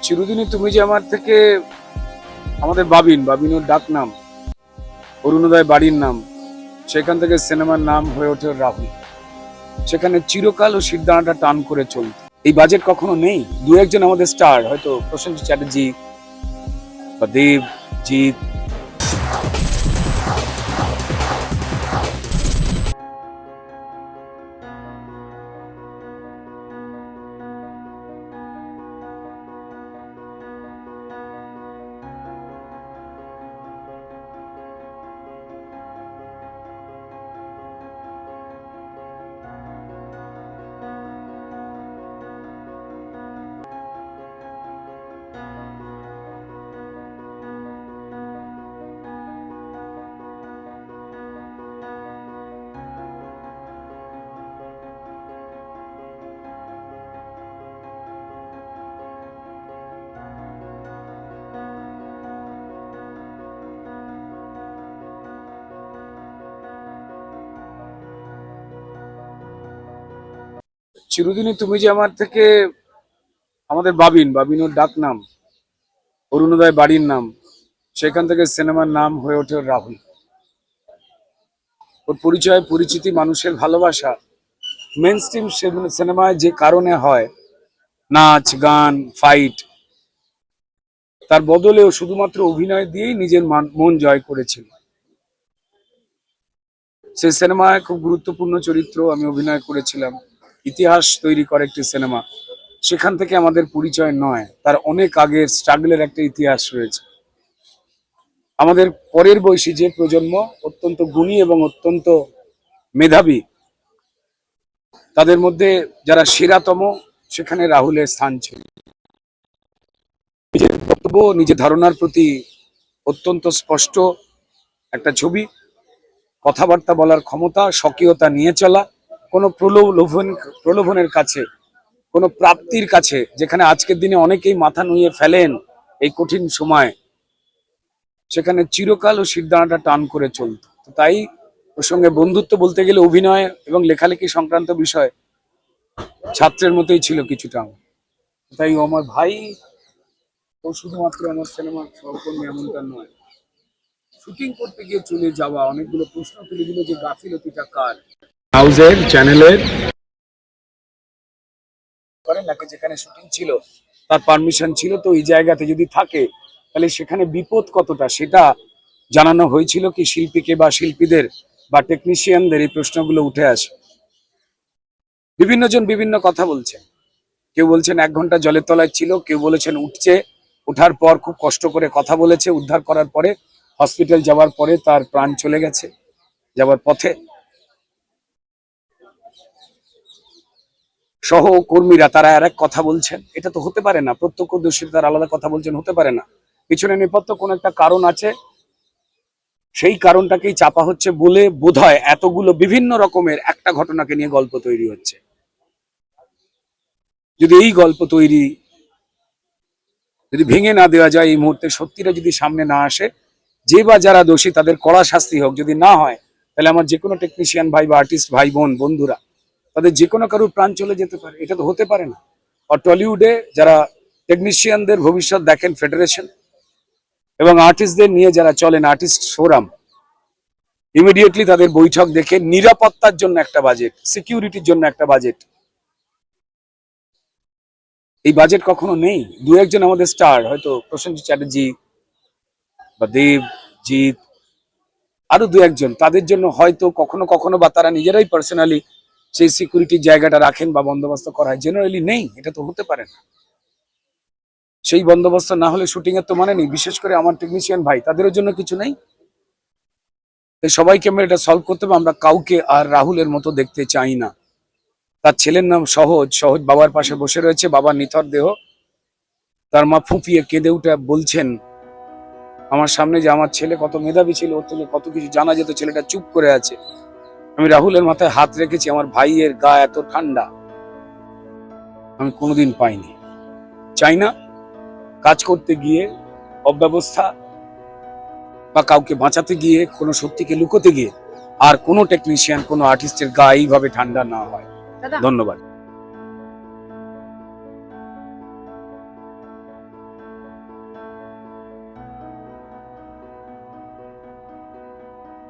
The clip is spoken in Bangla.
চিরদিনই তুমি যে আমার থেকে আমাদের বাবিন ওর ডাক নাম, অরুণোদয় বাড়ির নাম, সেখান থেকে সিনেমার নাম হয়ে ওঠে রাহুল। সেখানে চিরকাল ও সিদ্ধান্তটা টান করে চলত। এই বাজেট কখনো নেই। দু একজন আমাদের স্টার, হয়তো প্রসেনজিৎ চ্যাটার্জি বা দেব, জিৎ, চিরদিনই তুমি যে আমার থেকে আমাদের বাবিন ওর ডাক নাম, অরুণোদয় বাড়ির নাম, সেখান থেকে সিনেমার নাম হয়ে ওঠে রাহুল। ওর পরিচয়, পরিচিতি, মানুষের ভালোবাসা মেন স্ট্রিম সিনেমায় যে কারণে হয়, নাচ, গান, ফাইট, তার বদলেও শুধুমাত্র অভিনয় দিয়েই নিজের মন জয় করেছিল। সেই সিনেমায় খুব গুরুত্বপূর্ণ চরিত্র আমি অভিনয় করেছিলাম। ইতিহাস তৈরি করে একটি সিনেমা। সেখান থেকে আমাদের পরিচয় নয়, তার অনেক আগের স্ট্রাগলের একটা ইতিহাস রয়েছে। আমাদের পরের বয়সী যে প্রজন্ম অত্যন্ত গুণী এবং অত্যন্ত মেধাবী, তাদের মধ্যে যারা সেরাতম, সেখানে রাহুলের স্থান ছিল। নিজের বক্তব্য, নিজের ধারণার প্রতি অত্যন্ত স্পষ্ট একটা ছবি, কথাবার্তা বলার ক্ষমতা, স্বকীয়তা নিয়ে চলা, কোনো প্রলোভনের কাছে, কোনো প্রাপ্তির কাছে, যেখানে আজকের দিনে অনেকেই মাথা নুয়ে ফেলেন এই কঠিন সময়, সেখানে চিরকাল ও সিদ্ধান্তটা টান করে চলত। তাই ওর সঙ্গে বন্ধুত্ব বলতে গেলে অভিনয় এবং লেখালেখি সংক্রান্ত বিষয় ছাত্রের মতোই ছিল কিছুটা। তাই ও আমার ভাই, ও শুধুমাত্র আমার সিনেমার সহকর্মী এমনটা নয়। শুটিং করতে গিয়ে চলে যাওয়া, অনেকগুলো প্রশ্ন তুলে দিল যে গাফিলতিটা কার, হাউসের, চ্যানেলের, নাকি যেখানে শুটিং ছিল তার পারমিশন ছিল, তো এই জায়গাতে যদি থাকে তাহলে সেখানে বিপদ কতটা সেটা জানানো হয়েছিল কি শিল্পীকে বা শিল্পীদের বা টেকনিশিয়ানদের? এই প্রশ্নগুলো উঠে আসে। বিভিন্ন জন বিভিন্ন কথা বলছেন। কেউ বলছেন 1 ঘন্টা জলের তলায় ছিল, কেউ বলেছেন উঠছে, ওঠার পর খুব কষ্ট করে কথা বলেছে, উদ্ধার করার পরে হসপিটাল যাওয়ার পরে তার প্রাণ চলে গেছে যাওয়ার পথে। সহকর্মীরা তারা আর এক কথা বলছেন। এটা তো হতে পারে না। প্রত্যক্ষদর্শী তার আলাদা কথা বলছেন, হতে পারে না। পিছনে নেপথ্য কোন একটা কারণ আছে, সেই কারণটাকেই চাপা হচ্ছে বলে বোধহয় এতগুলো বিভিন্ন রকমের একটা ঘটনাকে নিয়ে গল্প তৈরি হচ্ছে। যদি এই গল্প তৈরি যদি ভেঙে না দেওয়া যায়, এই মুহূর্তে সত্যিটা যদি সামনে না আসে, যে বা যারা দোষী তাদের কড়া শাস্তি হোক, যদি না হয় তাহলে আমার যে কোনো টেকনিশিয়ান ভাই বা আর্টিস্ট ভাই বোন বন্ধুরা, তাদের যে কোনো কারোর প্রাণ চলে যেতে পারে। এটা তো হতে পারে না। আর টলিউডে যারা টেকনিশিয়ানদের ভবিষ্যৎ দেখেন ফেডারেশন, এবং আর্টিস্টদের নিয়ে যারা চলেন আর্টিস্ট ফোরাম, ইমিডিয়েটলি তাদের বৈঠক দেখে নিরাপত্তার জন্য একটা বাজেট, সিকিউরিটির জন্য একটা বাজেট, এই বাজেট কখনো নেই। দু একজন আমাদের স্টার, হয়তো প্রসেনজিৎ চ্যাটার্জি বা দেব, জিৎ, আরো দু একজন, তাদের জন্য হয়তো কখনো কখনো বা তারা নিজেরাই পার্সোনালি সেই সিকিউরিটির জায়গাটা রাখেন বা বন্দোবস্ত করা হয়। জেনারেলি নেই, এটা তো হতে পারে না। সেই বন্দোবস্ত না হলে শুটিং এর তো মানে নেই। বিশেষ করে আমার টেকনিশিয়ান ভাই, তাদেরও জন্য কিছু নেই। সবাইকে আমরা এটা সলভ করতে হবে। আমরা কাউকে আর রাহুলের মতো দেখতে চাই না। তার ছেলের নাম সহজ, সহজ বাবার পাশে বসে রয়েছে, বাবার নিথর দেহ। তার মা ফুঁপিয়ে কেঁদে উঠে বলছেন আমার সামনে যে আমার ছেলে কত মেধাবী ছিল, ওর থেকে কত কিছু জানা যেত, ছেলেটা চুপ করে আছে। আমি রাহুলের মাথায় হাত রেখেছি, আমার ভাইয়ের গা এত ঠান্ডা আমি কোনোদিন পাইনি। চাই না কাজ করতে গিয়ে অব্যবস্থা বা কাউকে বাঁচাতে গিয়ে, কোনো সত্যিকে লুকোতে গিয়ে আর কোনো টেকনিশিয়ান, কোনো আর্টিস্টের গা এইভাবে ঠান্ডা না হয়। ধন্যবাদ।